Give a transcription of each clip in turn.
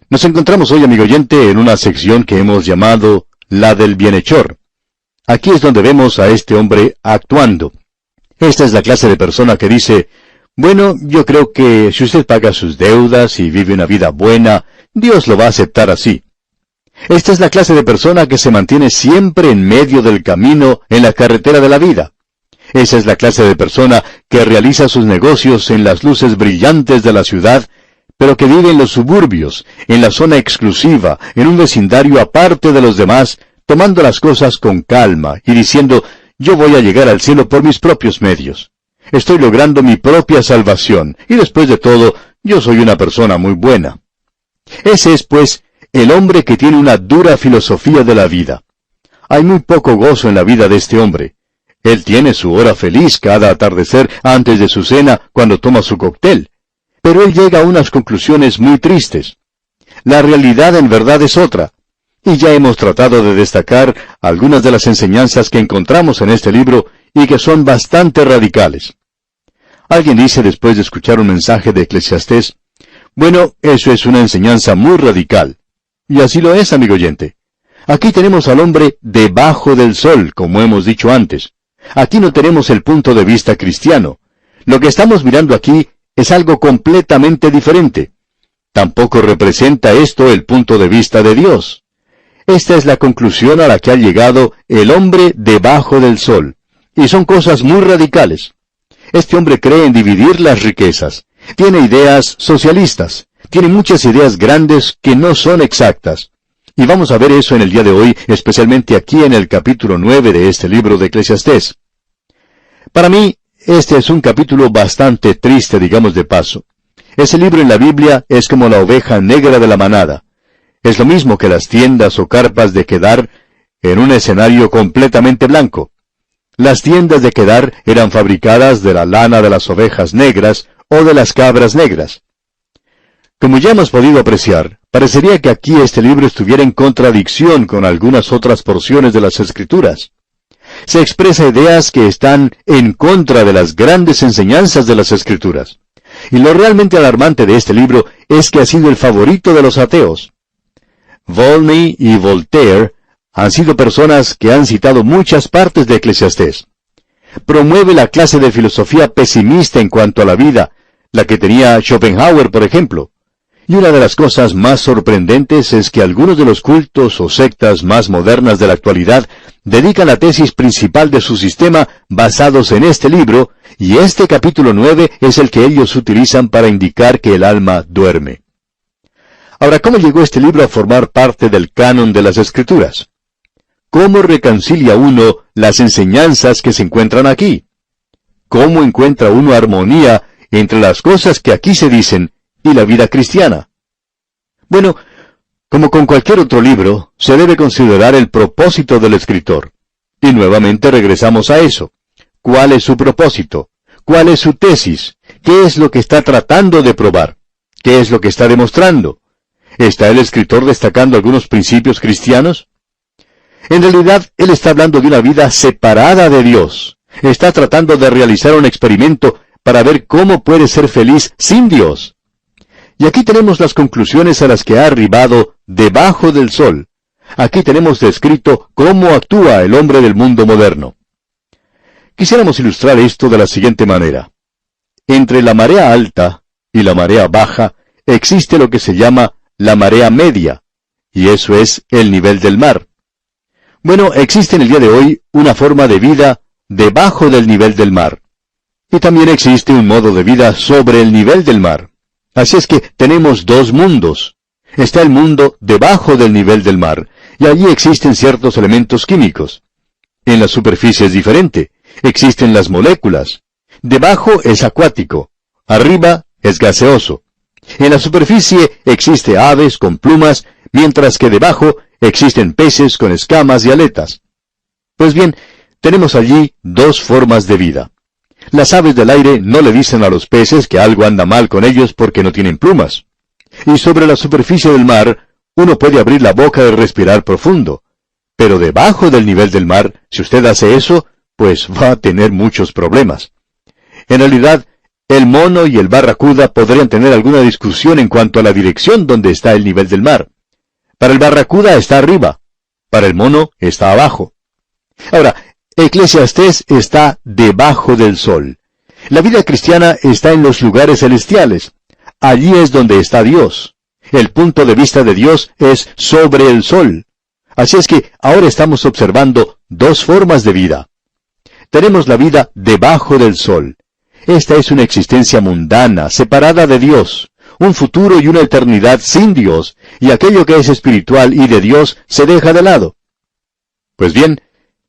Nos encontramos hoy, amigo oyente, en una sección que hemos llamado la del bienhechor. Aquí es donde vemos a este hombre actuando. Esta es la clase de persona que dice, bueno, yo creo que si usted paga sus deudas y vive una vida buena, Dios lo va a aceptar así. Esta es la clase de persona que se mantiene siempre en medio del camino en la carretera de la vida. Esa es la clase de persona que realiza sus negocios en las luces brillantes de la ciudad, pero que vive en los suburbios, en la zona exclusiva, en un vecindario aparte de los demás, tomando las cosas con calma y diciendo, yo voy a llegar al cielo por mis propios medios. Estoy logrando mi propia salvación, y después de todo, yo soy una persona muy buena. Ese es, pues, el hombre que tiene una dura filosofía de la vida. Hay muy poco gozo en la vida de este hombre. Él tiene su hora feliz cada atardecer antes de su cena cuando toma su cóctel. Pero él llega a unas conclusiones muy tristes. La realidad en verdad es otra. Y ya hemos tratado de destacar algunas de las enseñanzas que encontramos en este libro y que son bastante radicales. Alguien dice después de escuchar un mensaje de Eclesiastés, bueno, eso es una enseñanza muy radical. Y así lo es, amigo oyente. Aquí tenemos al hombre debajo del sol, como hemos dicho antes. Aquí no tenemos el punto de vista cristiano. Lo que estamos mirando aquí es algo completamente diferente. Tampoco representa esto el punto de vista de Dios. Esta es la conclusión a la que ha llegado el hombre debajo del sol. Y son cosas muy radicales. Este hombre cree en dividir las riquezas. Tiene ideas socialistas. Tiene muchas ideas grandes que no son exactas. Y vamos a ver eso en el día de hoy, especialmente aquí en el capítulo 9 de este libro de Eclesiastés. Para mí, este es un capítulo bastante triste, digamos de paso. Ese libro en la Biblia es como la oveja negra de la manada. Es lo mismo que las tiendas o carpas de Kedar en un escenario completamente blanco. Las tiendas de Kedar eran fabricadas de la lana de las ovejas negras o de las cabras negras. Como ya hemos podido apreciar, parecería que aquí este libro estuviera en contradicción con algunas otras porciones de las Escrituras. Se expresa ideas que están en contra de las grandes enseñanzas de las Escrituras. Y lo realmente alarmante de este libro es que ha sido el favorito de los ateos. Volney y Voltaire han sido personas que han citado muchas partes de Eclesiastés. Promueve la clase de filosofía pesimista en cuanto a la vida, la que tenía Schopenhauer, por ejemplo. Y una de las cosas más sorprendentes es que algunos de los cultos o sectas más modernas de la actualidad dedican la tesis principal de su sistema basados en este libro, y este capítulo 9 es el que ellos utilizan para indicar que el alma duerme. Ahora, ¿cómo llegó este libro a formar parte del canon de las Escrituras? ¿Cómo reconcilia uno las enseñanzas que se encuentran aquí? ¿Cómo encuentra uno armonía entre las cosas que aquí se dicen y la vida cristiana? Bueno, como con cualquier otro libro, se debe considerar el propósito del escritor. Y nuevamente regresamos a eso. ¿Cuál es su propósito? ¿Cuál es su tesis? ¿Qué es lo que está tratando de probar? ¿Qué es lo que está demostrando? ¿Está el escritor destacando algunos principios cristianos? En realidad, él está hablando de una vida separada de Dios. Está tratando de realizar un experimento para ver cómo puede ser feliz sin Dios. Y aquí tenemos las conclusiones a las que ha arribado debajo del sol. Aquí tenemos descrito cómo actúa el hombre del mundo moderno. Quisiéramos ilustrar esto de la siguiente manera. Entre la marea alta y la marea baja existe lo que se llama la marea media, y eso es el nivel del mar. Bueno, existe en el día de hoy una forma de vida debajo del nivel del mar. Y también existe un modo de vida sobre el nivel del mar. Así es que tenemos dos mundos. Está el mundo debajo del nivel del mar, y allí existen ciertos elementos químicos. En la superficie es diferente. Existen las moléculas. Debajo es acuático. Arriba es gaseoso. En la superficie existe aves con plumas, mientras que debajo existen peces con escamas y aletas. Pues bien, tenemos allí dos formas de vida. Las aves del aire no le dicen a los peces que algo anda mal con ellos porque no tienen plumas. Y sobre la superficie del mar, uno puede abrir la boca y respirar profundo. Pero debajo del nivel del mar, si usted hace eso, pues va a tener muchos problemas. En realidad, El mono y el barracuda podrían tener alguna discusión en cuanto a la dirección donde está el nivel del mar. Para el barracuda está arriba, para el mono está abajo. Ahora, Eclesiastés está debajo del sol. La vida cristiana está en los lugares celestiales. Allí es donde está Dios. El punto de vista de Dios es sobre el sol. Así es que ahora estamos observando dos formas de vida. Tenemos la vida debajo del sol. Esta es una existencia mundana, separada de Dios, un futuro y una eternidad sin Dios, y aquello que es espiritual y de Dios se deja de lado. Pues bien,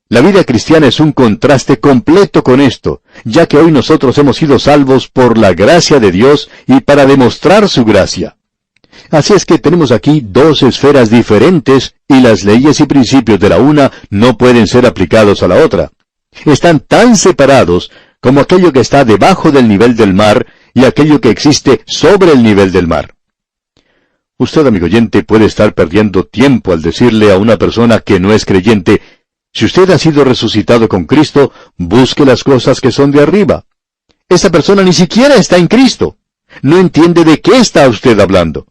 la vida cristiana es un contraste completo con esto, ya que hoy nosotros hemos sido salvos por la gracia de Dios y para demostrar su gracia. Así es que tenemos aquí dos esferas diferentes y las leyes y principios de la una no pueden ser aplicados a la otra. Están tan separados como aquello que está debajo del nivel del mar y aquello que existe sobre el nivel del mar. Usted, amigo oyente, puede estar perdiendo tiempo al decirle a una persona que no es creyente: si usted ha sido resucitado con Cristo, busque las cosas que son de arriba. Esa persona ni siquiera está en Cristo. No entiende de qué está usted hablando.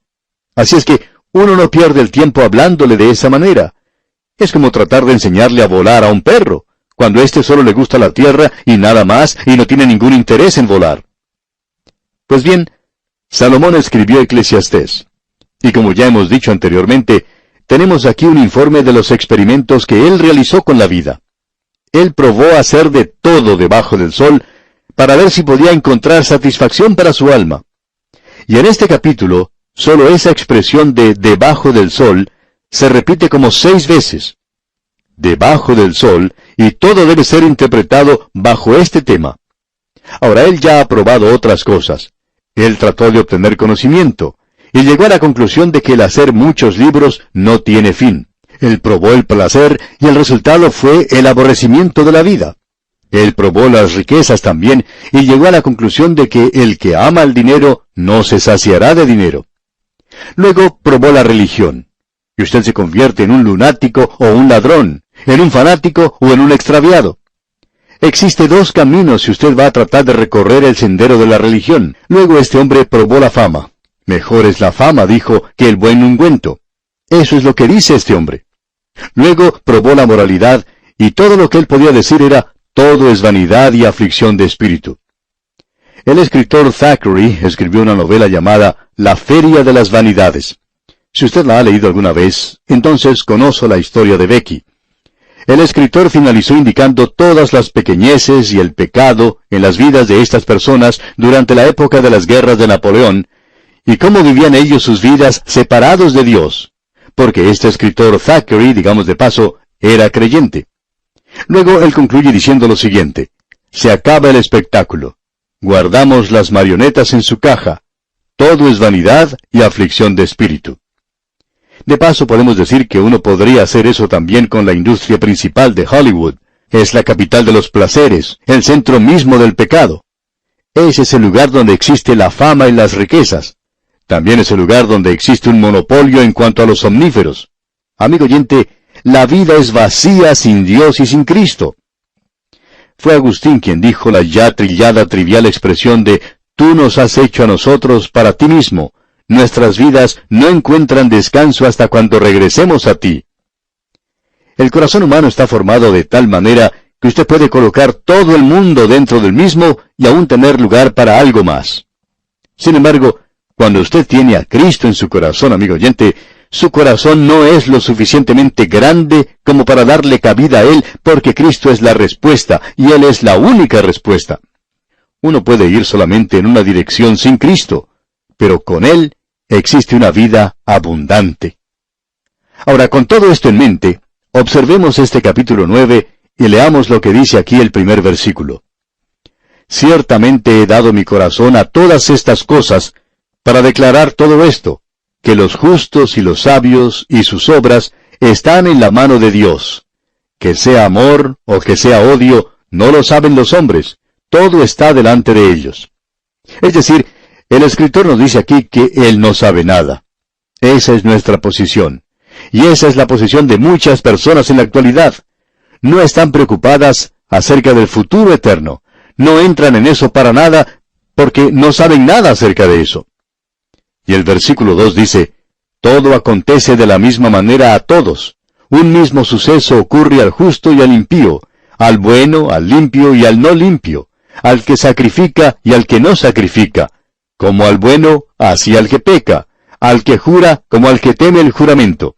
Así es que uno no pierde el tiempo hablándole de esa manera. Es como tratar de enseñarle a volar a un perro, cuando éste solo le gusta la tierra y nada más, y no tiene ningún interés en volar. Pues bien, Salomón escribió Eclesiastés. Y como ya hemos dicho anteriormente, tenemos aquí un informe de los experimentos que él realizó con la vida. Él probó hacer de todo debajo del sol para ver si podía encontrar satisfacción para su alma. Y en este capítulo, solo esa expresión de debajo del sol se repite como 6 veces. Debajo del sol, y todo debe ser interpretado bajo este tema. Ahora, él ya ha probado otras cosas. Él trató de obtener conocimiento, y llegó a la conclusión de que el hacer muchos libros no tiene fin. Él probó el placer, y el resultado fue el aborrecimiento de la vida. Él probó las riquezas también, y llegó a la conclusión de que el que ama el dinero no se saciará de dinero. Luego probó la religión, y usted se convierte en un lunático o un ladrón, en un fanático o en un extraviado. Existe 2 caminos si usted va a tratar de recorrer el sendero de la religión. Luego este hombre probó la fama. Mejor es la fama, dijo, que el buen ungüento. Eso es lo que dice este hombre. Luego probó la moralidad, y todo lo que él podía decir era: todo es vanidad y aflicción de espíritu. El escritor Thackeray escribió una novela llamada La Feria de las Vanidades. Si usted la ha leído alguna vez, entonces conoce la historia de Becky. El escritor finalizó indicando todas las pequeñeces y el pecado en las vidas de estas personas durante la época de las guerras de Napoleón, y cómo vivían ellos sus vidas separados de Dios, porque este escritor Thackeray, digamos de paso, era creyente. Luego él concluye diciendo lo siguiente: se acaba el espectáculo. Guardamos las marionetas en su caja. Todo es vanidad y aflicción de espíritu. De paso podemos decir que uno podría hacer eso también con la industria principal de Hollywood. Es la capital de los placeres, el centro mismo del pecado. Ese es el lugar donde existe la fama y las riquezas. También es el lugar donde existe un monopolio en cuanto a los somníferos. Amigo oyente, la vida es vacía sin Dios y sin Cristo. Fue Agustín quien dijo la ya trillada trivial expresión de: tú nos has hecho a nosotros para ti mismo. Nuestras vidas no encuentran descanso hasta cuando regresemos a ti. El corazón humano está formado de tal manera que usted puede colocar todo el mundo dentro del mismo y aún tener lugar para algo más. Sin embargo, cuando usted tiene a Cristo en su corazón, amigo oyente, su corazón no es lo suficientemente grande como para darle cabida a Él, porque Cristo es la respuesta, y Él es la única respuesta. Uno puede ir solamente en una dirección sin Cristo, pero con Él existe una vida abundante. Ahora, con todo esto en mente, observemos este capítulo 9 y leamos lo que dice aquí el primer versículo. Ciertamente he dado mi corazón a todas estas cosas para declarar todo esto, que los justos y los sabios y sus obras están en la mano de Dios. Que sea amor o que sea odio, no lo saben los hombres, todo está delante de ellos. Es decir, el escritor nos dice aquí que Él no sabe nada. Esa es nuestra posición. Y esa es la posición de muchas personas en la actualidad. No están preocupadas acerca del futuro eterno. No entran en eso para nada, porque no saben nada acerca de eso. Y el versículo 2 dice, todo acontece de la misma manera a todos. Un mismo suceso ocurre al justo y al impío, al bueno, al limpio y al no limpio, al que sacrifica y al que no sacrifica, como al bueno, así al que peca, al que jura como al que teme el juramento.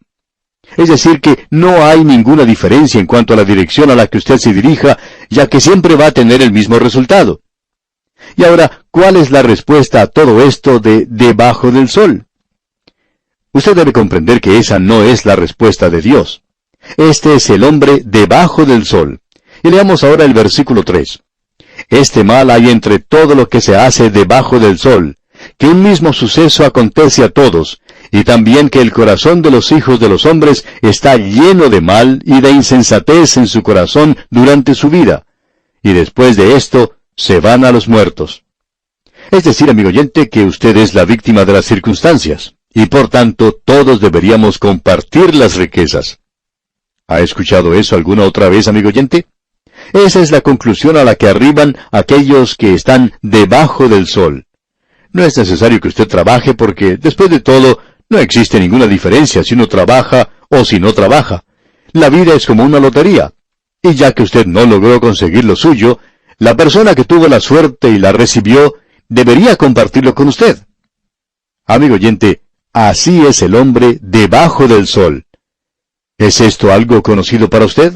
Es decir, que no hay ninguna diferencia en cuanto a la dirección a la que usted se dirija, ya que siempre va a tener el mismo resultado. Y ahora, ¿cuál es la respuesta a todo esto de debajo del sol? Usted debe comprender que esa no es la respuesta de Dios. Este es el hombre debajo del sol. Y leamos ahora el versículo 3. Este mal hay entre todo lo que se hace debajo del sol, que un mismo suceso acontece a todos, y también que el corazón de los hijos de los hombres está lleno de mal y de insensatez en su corazón durante su vida, y después de esto se van a los muertos. Es decir, amigo oyente, que usted es la víctima de las circunstancias, y por tanto todos deberíamos compartir las riquezas. ¿Ha escuchado eso alguna otra vez, amigo oyente? Esa es la conclusión a la que arriban aquellos que están debajo del sol. No es necesario que usted trabaje porque, después de todo, no existe ninguna diferencia si uno trabaja o si no trabaja. La vida es como una lotería. Y ya que usted no logró conseguir lo suyo, la persona que tuvo la suerte y la recibió, debería compartirlo con usted. Amigo oyente, así es el hombre debajo del sol. ¿Es esto algo conocido para usted?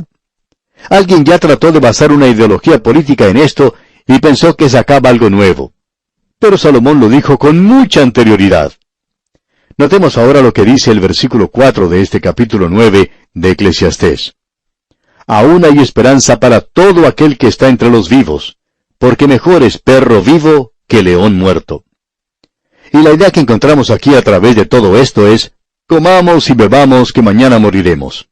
Alguien ya trató de basar una ideología política en esto y pensó que sacaba algo nuevo. Pero Salomón lo dijo con mucha anterioridad. Notemos ahora lo que dice el versículo 4 de este capítulo 9 de Eclesiastés. Aún hay esperanza para todo aquel que está entre los vivos, porque mejor es perro vivo que león muerto. Y la idea que encontramos aquí a través de todo esto es, comamos y bebamos que mañana moriremos.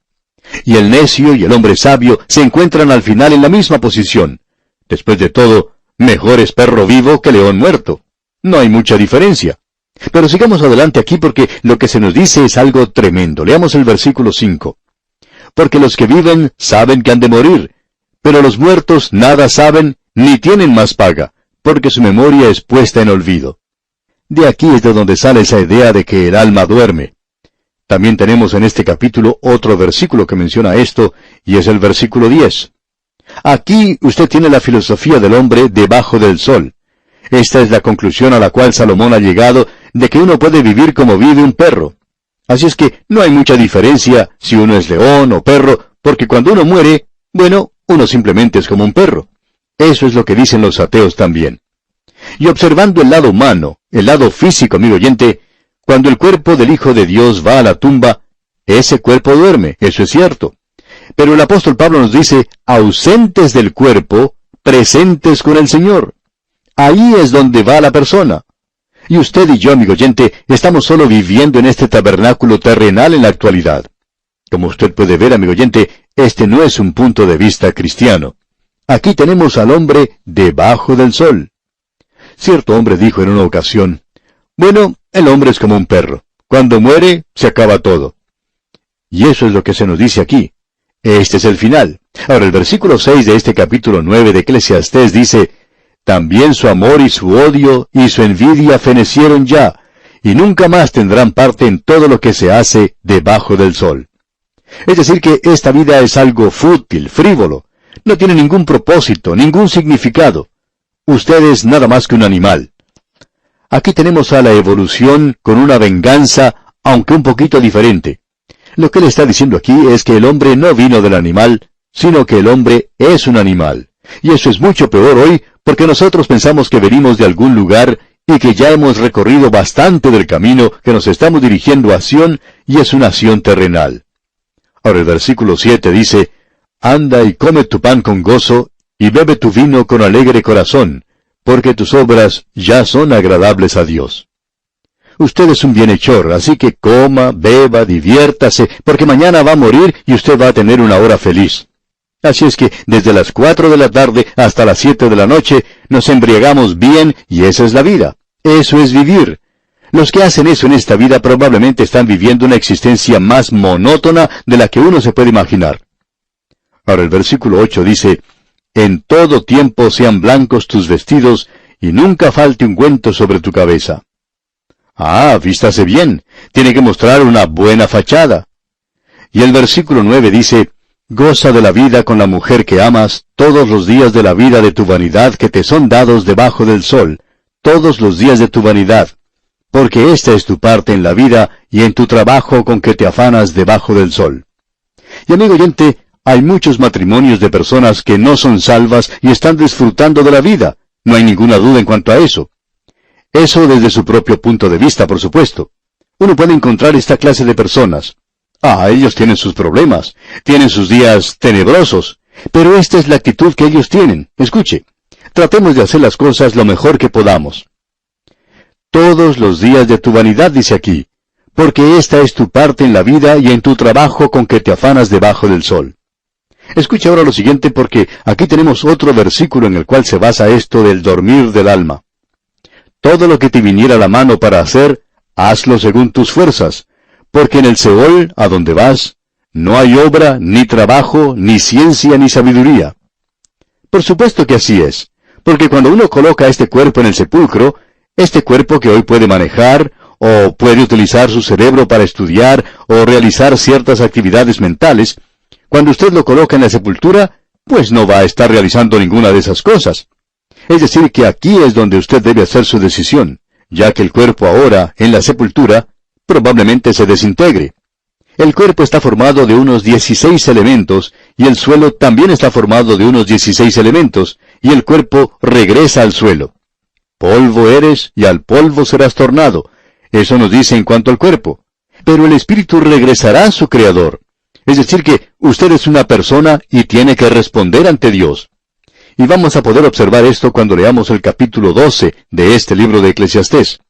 Y el necio y el hombre sabio se encuentran al final en la misma posición. Después de todo, mejor es perro vivo que león muerto. No hay mucha diferencia. Pero sigamos adelante aquí porque lo que se nos dice es algo tremendo. Leamos el versículo 5. Porque los que viven saben que han de morir, pero los muertos nada saben ni tienen más paga, porque su memoria es puesta en olvido. De aquí es de donde sale esa idea de que el alma duerme. También tenemos en este capítulo otro versículo que menciona esto, y es el versículo 10. Aquí usted tiene la filosofía del hombre debajo del sol. Esta es la conclusión a la cual Salomón ha llegado, de que uno puede vivir como vive un perro. Así es que no hay mucha diferencia si uno es león o perro, porque cuando uno muere, bueno, uno simplemente es como un perro. Eso es lo que dicen los ateos también. Y observando el lado humano, el lado físico, amigo oyente, cuando el cuerpo del Hijo de Dios va a la tumba, ese cuerpo duerme, eso es cierto. Pero el apóstol Pablo nos dice, ausentes del cuerpo, presentes con el Señor. Ahí es donde va la persona. Y usted y yo, amigo oyente, estamos solo viviendo en este tabernáculo terrenal en la actualidad. Como usted puede ver, amigo oyente, este no es un punto de vista cristiano. Aquí tenemos al hombre debajo del sol. Cierto hombre dijo en una ocasión, bueno, el hombre es como un perro. Cuando muere, se acaba todo. Y eso es lo que se nos dice aquí. Este es el final. Ahora, el versículo 6 de este capítulo 9 de Eclesiastés dice, también su amor y su odio y su envidia fenecieron ya, y nunca más tendrán parte en todo lo que se hace debajo del sol. Es decir que esta vida es algo fútil, frívolo. No tiene ningún propósito, ningún significado. Usted es nada más que un animal. Aquí tenemos a la evolución con una venganza, aunque un poquito diferente. Lo que él está diciendo aquí es que el hombre no vino del animal, sino que el hombre es un animal. Y eso es mucho peor hoy, porque nosotros pensamos que venimos de algún lugar y que ya hemos recorrido bastante del camino que nos estamos dirigiendo a Sión, y es una Sión terrenal. Ahora el versículo 7 dice, anda y come tu pan con gozo, y bebe tu vino con alegre corazón, porque tus obras ya son agradables a Dios. Usted es un bienhechor, así que coma, beba, diviértase, porque mañana va a morir y usted va a tener una hora feliz. Así es que desde las 4 de la tarde hasta las 7 de la noche nos embriagamos bien y esa es la vida. Eso es vivir. Los que hacen eso en esta vida probablemente están viviendo una existencia más monótona de la que uno se puede imaginar. Ahora el versículo 8 dice, en todo tiempo sean blancos tus vestidos, y nunca falte ungüento sobre tu cabeza. Ah, vístase bien, tiene que mostrar una buena fachada. Y el versículo 9 dice, goza de la vida con la mujer que amas todos los días de la vida de tu vanidad que te son dados debajo del sol, todos los días de tu vanidad, porque esta es tu parte en la vida y en tu trabajo con que te afanas debajo del sol. Y amigo oyente, hay muchos matrimonios de personas que no son salvas y están disfrutando de la vida. No hay ninguna duda en cuanto a eso. Eso desde su propio punto de vista, por supuesto. Uno puede encontrar esta clase de personas. Ah, ellos tienen sus problemas, tienen sus días tenebrosos, pero esta es la actitud que ellos tienen. Escuche, tratemos de hacer las cosas lo mejor que podamos. Todos los días de tu vanidad, dice aquí, porque esta es tu parte en la vida y en tu trabajo con que te afanas debajo del sol. Escuche ahora lo siguiente porque aquí tenemos otro versículo en el cual se basa esto del dormir del alma. Todo lo que te viniera a la mano para hacer, hazlo según tus fuerzas, porque en el Seol, a donde vas, no hay obra, ni trabajo, ni ciencia, ni sabiduría. Por supuesto que así es, porque cuando uno coloca este cuerpo en el sepulcro, este cuerpo que hoy puede manejar, o puede utilizar su cerebro para estudiar, o realizar ciertas actividades mentales, cuando usted lo coloca en la sepultura, pues no va a estar realizando ninguna de esas cosas. Es decir, que aquí es donde usted debe hacer su decisión, ya que el cuerpo ahora, en la sepultura, probablemente se desintegre. El cuerpo está formado de unos 16 elementos, y el suelo también está formado de unos 16 elementos, y el cuerpo regresa al suelo. Polvo eres, y al polvo serás tornado. Eso nos dice en cuanto al cuerpo. Pero el espíritu regresará a su Creador. Es decir que usted es una persona y tiene que responder ante Dios. Y vamos a poder observar esto cuando leamos el capítulo 12 de este libro de Eclesiastés.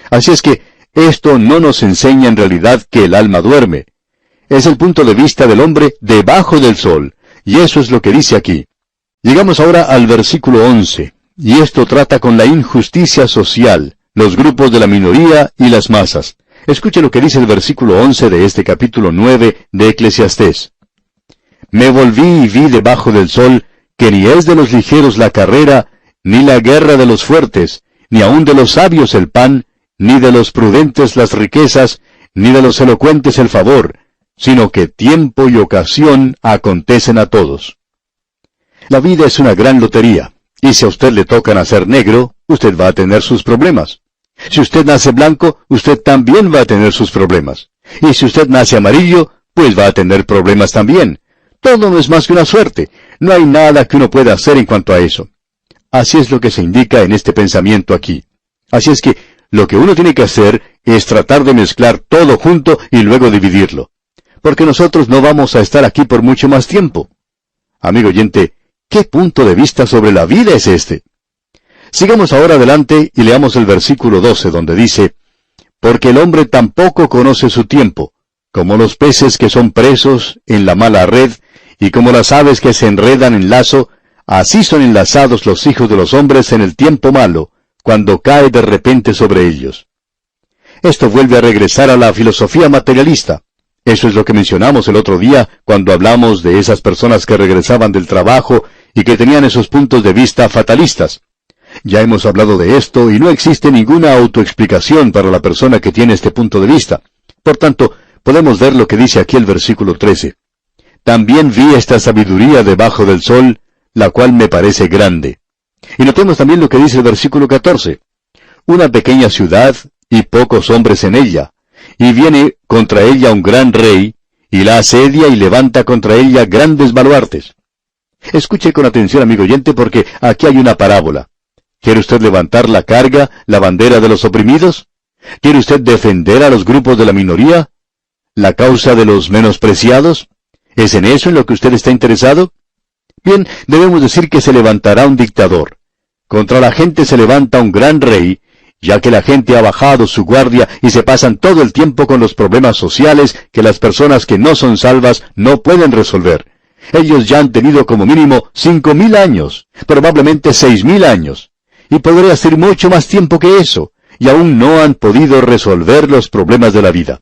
Así es que esto no nos enseña en realidad que el alma duerme. Es el punto de vista del hombre debajo del sol, y eso es lo que dice aquí. Llegamos ahora al versículo 11, y esto trata con la injusticia social, los grupos de la minoría y las masas. Escuche lo que dice el versículo 11 de este capítulo 9 de Eclesiastés. Me volví y vi debajo del sol que ni es de los ligeros la carrera, ni la guerra de los fuertes, ni aun de los sabios el pan, ni de los prudentes las riquezas, ni de los elocuentes el favor, sino que tiempo y ocasión acontecen a todos. La vida es una gran lotería, y si a usted le toca nacer negro, usted va a tener sus problemas. Si usted nace blanco, usted también va a tener sus problemas. Y si usted nace amarillo, pues va a tener problemas también. Todo no es más que una suerte. No hay nada que uno pueda hacer en cuanto a eso. Así es lo que se indica en este pensamiento aquí. Así es que lo que uno tiene que hacer es tratar de mezclar todo junto y luego dividirlo. Porque nosotros no vamos a estar aquí por mucho más tiempo. Amigo oyente, ¿qué punto de vista sobre la vida es este? Sigamos ahora adelante y leamos el versículo 12, donde dice, porque el hombre tampoco conoce su tiempo, como los peces que son presos en la mala red, y como las aves que se enredan en lazo, así son enlazados los hijos de los hombres en el tiempo malo, cuando cae de repente sobre ellos. Esto vuelve a regresar a la filosofía materialista. Eso es lo que mencionamos el otro día, cuando hablamos de esas personas que regresaban del trabajo y que tenían esos puntos de vista fatalistas. Ya hemos hablado de esto y no existe ninguna autoexplicación para la persona que tiene este punto de vista. Por tanto, podemos ver lo que dice aquí el versículo 13. También vi esta sabiduría debajo del sol, la cual me parece grande. Y notemos también lo que dice el versículo 14. Una pequeña ciudad y pocos hombres en ella, y viene contra ella un gran rey, y la asedia y levanta contra ella grandes baluartes. Escuche con atención, amigo oyente, porque aquí hay una parábola. ¿Quiere usted levantar la carga, la bandera de los oprimidos? ¿Quiere usted defender a los grupos de la minoría? ¿La causa de los menospreciados? ¿Es en eso en lo que usted está interesado? Bien, debemos decir que se levantará un dictador. Contra la gente se levanta un gran rey, ya que la gente ha bajado su guardia y se pasan todo el tiempo con los problemas sociales que las personas que no son salvas no pueden resolver. Ellos ya han tenido como mínimo 5,000 años, probablemente 6,000 años. Y podría ser mucho más tiempo que eso, y aún no han podido resolver los problemas de la vida.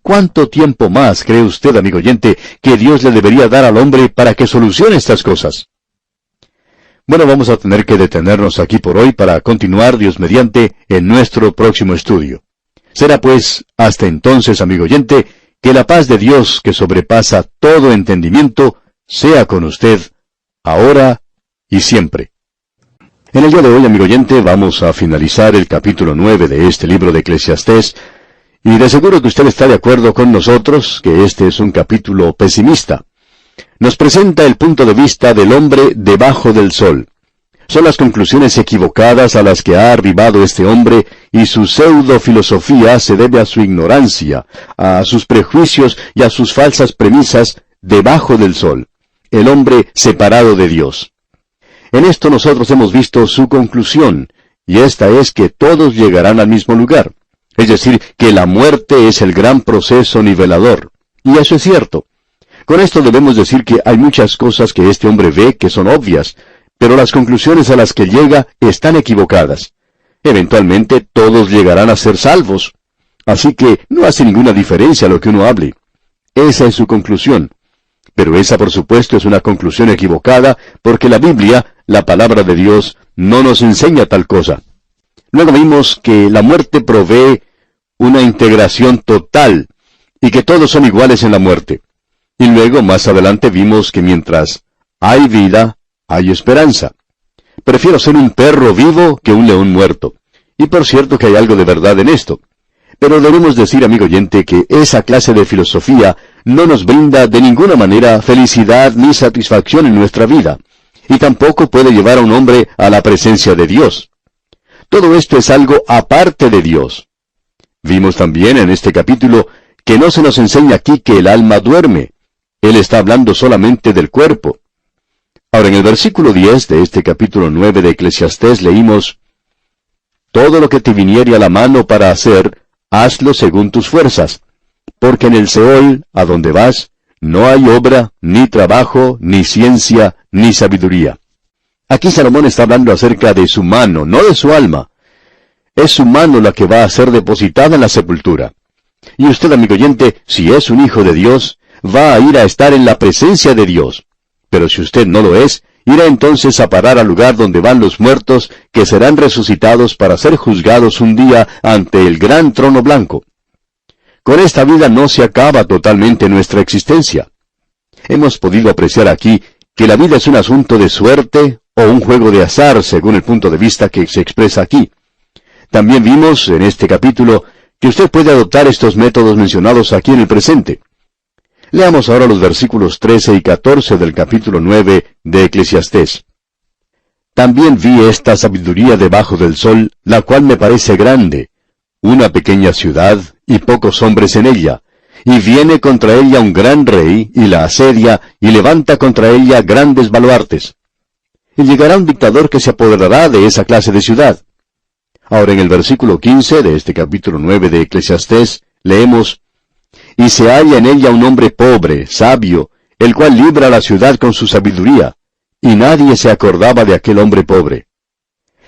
¿Cuánto tiempo más cree usted, amigo oyente, que Dios le debería dar al hombre para que solucione estas cosas? Bueno, vamos a tener que detenernos aquí por hoy para continuar, Dios mediante, en nuestro próximo estudio. Será pues, hasta entonces, amigo oyente, que la paz de Dios, que sobrepasa todo entendimiento, sea con usted, ahora y siempre. En el día de hoy, amigo oyente, vamos a finalizar el capítulo 9 de este libro de Eclesiastés, y de seguro que usted está de acuerdo con nosotros que este es un capítulo pesimista. Nos presenta el punto de vista del hombre debajo del sol. Son las conclusiones equivocadas a las que ha arribado este hombre, y su pseudo-filosofía se debe a su ignorancia, a sus prejuicios y a sus falsas premisas debajo del sol. El hombre separado de Dios. En esto nosotros hemos visto su conclusión, y esta es que todos llegarán al mismo lugar. Es decir, que la muerte es el gran proceso nivelador. Y eso es cierto. Con esto debemos decir que hay muchas cosas que este hombre ve que son obvias, pero las conclusiones a las que llega están equivocadas. Eventualmente todos llegarán a ser salvos. Así que no hace ninguna diferencia lo que uno hable. Esa es su conclusión. Pero esa, por supuesto, es una conclusión equivocada, porque la Biblia, la palabra de Dios, no nos enseña tal cosa. Luego vimos que la muerte provee una integración total, y que todos son iguales en la muerte. Y luego, más adelante, vimos que mientras hay vida, hay esperanza. Prefiero ser un perro vivo que un león muerto. Y por cierto que hay algo de verdad en esto. Pero debemos decir, amigo oyente, que esa clase de filosofía no nos brinda de ninguna manera felicidad ni satisfacción en nuestra vida, y tampoco puede llevar a un hombre a la presencia de Dios. Todo esto es algo aparte de Dios. Vimos también en este capítulo que no se nos enseña aquí que el alma duerme. Él está hablando solamente del cuerpo. Ahora, en el versículo 10 de este capítulo 9 de Eclesiastés leímos: «Todo lo que te viniere a la mano para hacer, hazlo según tus fuerzas, porque en el Seol, a donde vas, no hay obra, ni trabajo, ni ciencia, ni sabiduría». Aquí Salomón está hablando acerca de su mano, no de su alma. Es su mano la que va a ser depositada en la sepultura. Y usted, amigo oyente, si es un hijo de Dios, va a ir a estar en la presencia de Dios. Pero si usted no lo es, irá entonces a parar al lugar donde van los muertos, que serán resucitados para ser juzgados un día ante el gran trono blanco. Con esta vida no se acaba totalmente nuestra existencia. Hemos podido apreciar aquí que la vida es un asunto de suerte o un juego de azar, según el punto de vista que se expresa aquí. También vimos en este capítulo que usted puede adoptar estos métodos mencionados aquí en el presente. Leamos ahora los versículos 13 y 14 del capítulo 9 de Eclesiastés. «También vi esta sabiduría debajo del sol, la cual me parece grande, una pequeña ciudad, y pocos hombres en ella, y viene contra ella un gran rey, y la asedia, y levanta contra ella grandes baluartes. Y llegará un dictador que se apoderará de esa clase de ciudad». Ahora en el versículo 15 de este capítulo 9 de Eclesiastés, leemos: «Y se halla en ella un hombre pobre, sabio, el cual libra la ciudad con su sabiduría, y nadie se acordaba de aquel hombre pobre.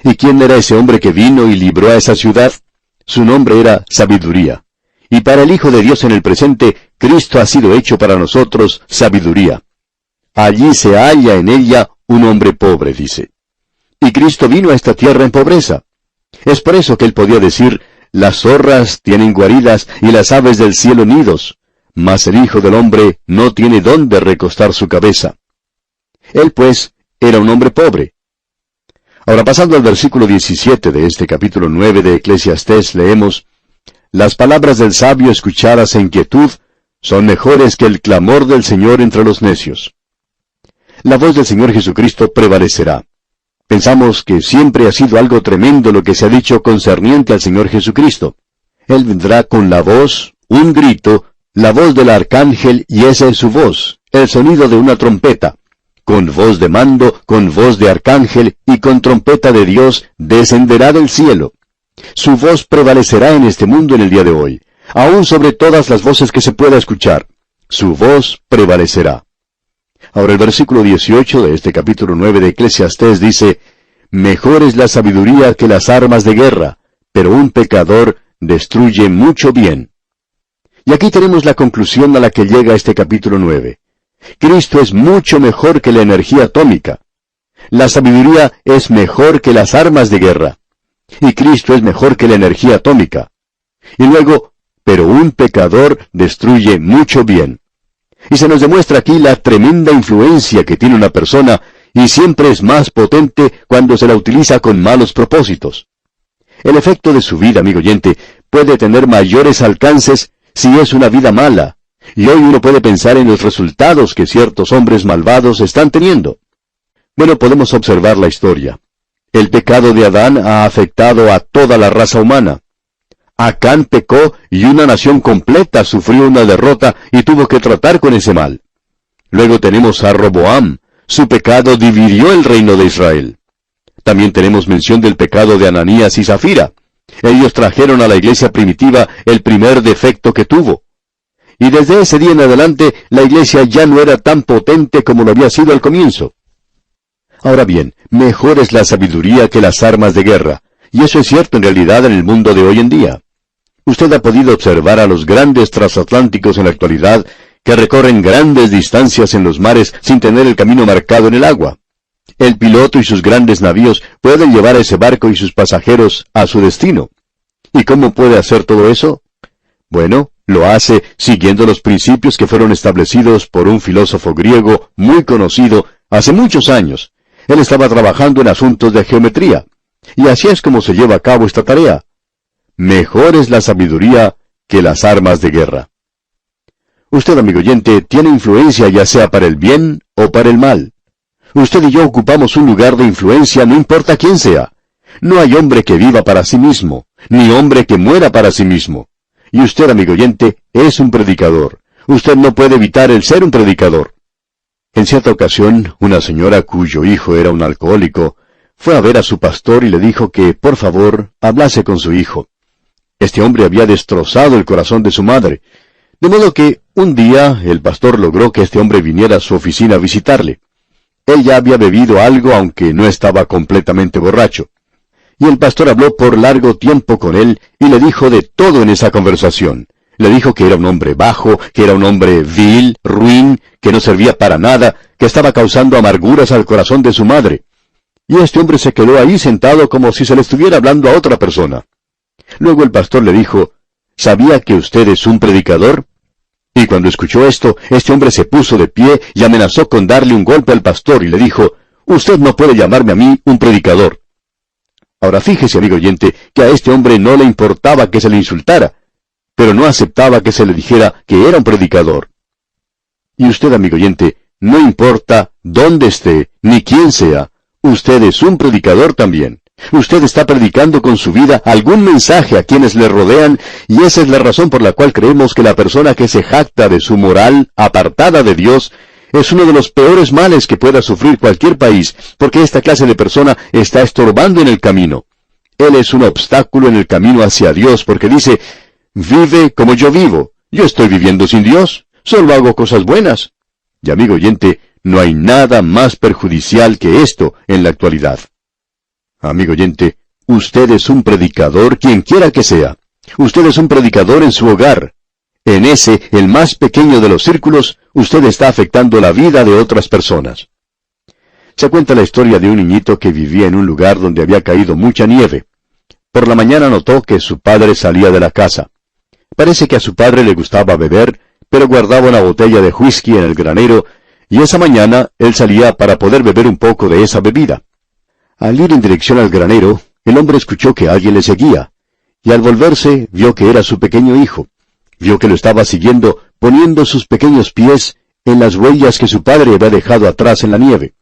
¿Y quién era ese hombre que vino y libró a esa ciudad? Su nombre era Sabiduría. Y para el Hijo de Dios en el presente, Cristo ha sido hecho para nosotros sabiduría. Allí se halla en ella un hombre pobre», dice. Y Cristo vino a esta tierra en pobreza. Es por eso que él podía decir: «Las zorras tienen guaridas y las aves del cielo nidos, mas el Hijo del Hombre no tiene dónde recostar su cabeza». Él, pues, era un hombre pobre. Ahora, pasando al versículo 17 de este capítulo 9 de Eclesiastés, leemos: «Las palabras del sabio escuchadas en quietud son mejores que el clamor del Señor entre los necios». La voz del Señor Jesucristo prevalecerá. Pensamos que siempre ha sido algo tremendo lo que se ha dicho concerniente al Señor Jesucristo. Él vendrá con la voz, un grito, la voz del arcángel, y esa es su voz, el sonido de una trompeta. Con voz de mando, con voz de arcángel y con trompeta de Dios, descenderá del cielo. Su voz prevalecerá en este mundo en el día de hoy, aún sobre todas las voces que se pueda escuchar. Su voz prevalecerá. Ahora el versículo 18 de este capítulo 9 de Eclesiastés dice: «Mejor es la sabiduría que las armas de guerra, pero un pecador destruye mucho bien». Y aquí tenemos la conclusión a la que llega este capítulo 9. Cristo es mucho mejor que la energía atómica. La sabiduría es mejor que las armas de guerra. Y Cristo es mejor que la energía atómica. Y luego, pero un pecador destruye mucho bien. Y se nos demuestra aquí la tremenda influencia que tiene una persona, y siempre es más potente cuando se la utiliza con malos propósitos. El efecto de su vida, amigo oyente, puede tener mayores alcances si es una vida mala. Y hoy uno puede pensar en los resultados que ciertos hombres malvados están teniendo. Bueno, podemos observar la historia. El pecado de Adán ha afectado a toda la raza humana. Acán pecó y una nación completa sufrió una derrota y tuvo que tratar con ese mal. Luego tenemos a Roboam. Su pecado dividió el reino de Israel. También tenemos mención del pecado de Ananías y Zafira. Ellos trajeron a la iglesia primitiva el primer defecto que tuvo. Y desde ese día en adelante, la iglesia ya no era tan potente como lo había sido al comienzo. Ahora bien, mejor es la sabiduría que las armas de guerra, y eso es cierto en realidad en el mundo de hoy en día. Usted ha podido observar a los grandes transatlánticos en la actualidad que recorren grandes distancias en los mares sin tener el camino marcado en el agua. El piloto y sus grandes navíos pueden llevar a ese barco y sus pasajeros a su destino. ¿Y cómo puede hacer todo eso? Bueno, lo hace siguiendo los principios que fueron establecidos por un filósofo griego muy conocido hace muchos años. Él estaba trabajando en asuntos de geometría. Y así es como se lleva a cabo esta tarea. Mejor es la sabiduría que las armas de guerra. Usted, amigo oyente, tiene influencia ya sea para el bien o para el mal. Usted y yo ocupamos un lugar de influencia, no importa quién sea. No hay hombre que viva para sí mismo, ni hombre que muera para sí mismo. Y usted, amigo oyente, es un predicador. Usted no puede evitar el ser un predicador. En cierta ocasión, una señora cuyo hijo era un alcohólico, fue a ver a su pastor y le dijo que, por favor, hablase con su hijo. Este hombre había destrozado el corazón de su madre. De modo que, un día, el pastor logró que este hombre viniera a su oficina a visitarle. Él ya había bebido algo, aunque no estaba completamente borracho. Y el pastor habló por largo tiempo con él y le dijo de todo en esa conversación. Le dijo que era un hombre bajo, que era un hombre vil, ruin, que no servía para nada, que estaba causando amarguras al corazón de su madre. Y este hombre se quedó ahí sentado como si se le estuviera hablando a otra persona. Luego el pastor le dijo, ¿sabía que usted es un predicador? Y cuando escuchó esto, este hombre se puso de pie y amenazó con darle un golpe al pastor y le dijo, «Usted no puede llamarme a mí un predicador». Ahora fíjese, amigo oyente, que a este hombre no le importaba que se le insultara, pero no aceptaba que se le dijera que era un predicador. Y usted, amigo oyente, no importa dónde esté, ni quién sea, usted es un predicador también. Usted está predicando con su vida algún mensaje a quienes le rodean, y esa es la razón por la cual creemos que la persona que se jacta de su moral apartada de Dios es uno de los peores males que pueda sufrir cualquier país, porque esta clase de persona está estorbando en el camino. Él es un obstáculo en el camino hacia Dios, porque dice, vive como yo vivo. Yo estoy viviendo sin Dios. Solo hago cosas buenas. Y amigo oyente, no hay nada más perjudicial que esto en la actualidad. Amigo oyente, usted es un predicador, quien quiera que sea. Usted es un predicador en su hogar. En ese, el más pequeño de los círculos, usted está afectando la vida de otras personas. Se cuenta la historia de un niñito que vivía en un lugar donde había caído mucha nieve. Por la mañana notó que su padre salía de la casa. Parece que a su padre le gustaba beber, pero guardaba una botella de whisky en el granero, y esa mañana él salía para poder beber un poco de esa bebida. Al ir en dirección al granero, el hombre escuchó que alguien le seguía, y al volverse vio que era su pequeño hijo. Vio que lo estaba siguiendo, poniendo sus pequeños pies en las huellas que su padre había dejado atrás en la nieve.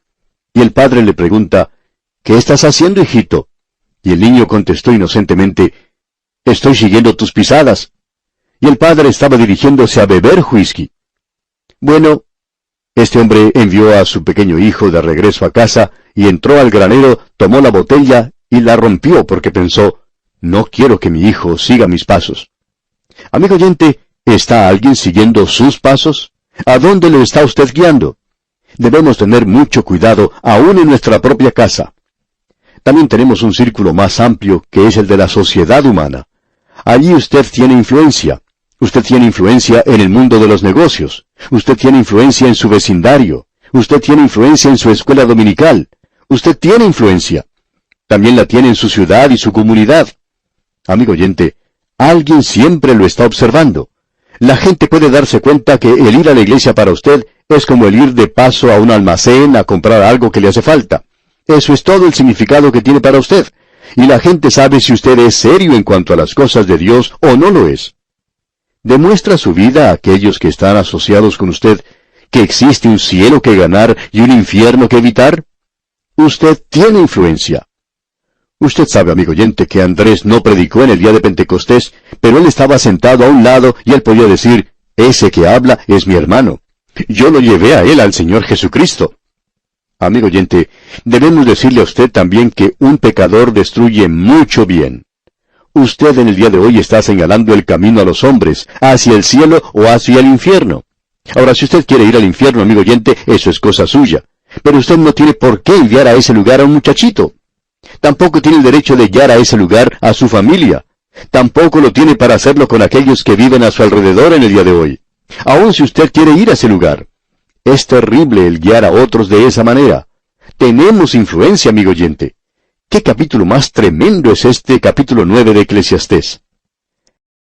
Y el padre le pregunta, «¿Qué estás haciendo, hijito?» Y el niño contestó inocentemente, «Estoy siguiendo tus pisadas». Y el padre estaba dirigiéndose a beber whisky. Bueno, este hombre envió a su pequeño hijo de regreso a casa y entró al granero, tomó la botella y la rompió porque pensó, «No quiero que mi hijo siga mis pasos». Amigo oyente, ¿está alguien siguiendo sus pasos? ¿A dónde le está usted guiando? Debemos tener mucho cuidado, aún en nuestra propia casa. También tenemos un círculo más amplio, que es el de la sociedad humana. Allí usted tiene influencia. Usted tiene influencia en el mundo de los negocios. Usted tiene influencia en su vecindario. Usted tiene influencia en su escuela dominical. Usted tiene influencia. También la tiene en su ciudad y su comunidad. Amigo oyente, alguien siempre lo está observando. La gente puede darse cuenta que el ir a la iglesia para usted es como el ir de paso a un almacén a comprar algo que le hace falta. Eso es todo el significado que tiene para usted. Y la gente sabe si usted es serio en cuanto a las cosas de Dios o no lo es. ¿Demuestra su vida a aquellos que están asociados con usted que existe un cielo que ganar y un infierno que evitar? Usted tiene influencia. Usted sabe, amigo oyente, que Andrés no predicó en el día de Pentecostés, pero él estaba sentado a un lado y él podía decir, ese que habla es mi hermano. Yo lo llevé a él al Señor Jesucristo. Amigo oyente, debemos decirle a usted también que un pecador destruye mucho bien. Usted en el día de hoy está señalando el camino a los hombres, hacia el cielo o hacia el infierno. Ahora, si usted quiere ir al infierno, amigo oyente, eso es cosa suya. Pero usted no tiene por qué enviar a ese lugar a un muchachito. Tampoco tiene el derecho de guiar a ese lugar a su familia. Tampoco lo tiene para hacerlo con aquellos que viven a su alrededor en el día de hoy. Aun si usted quiere ir a ese lugar. Es terrible el guiar a otros de esa manera. Tenemos influencia, amigo oyente. ¿Qué capítulo más tremendo es este capítulo 9 de Eclesiastés?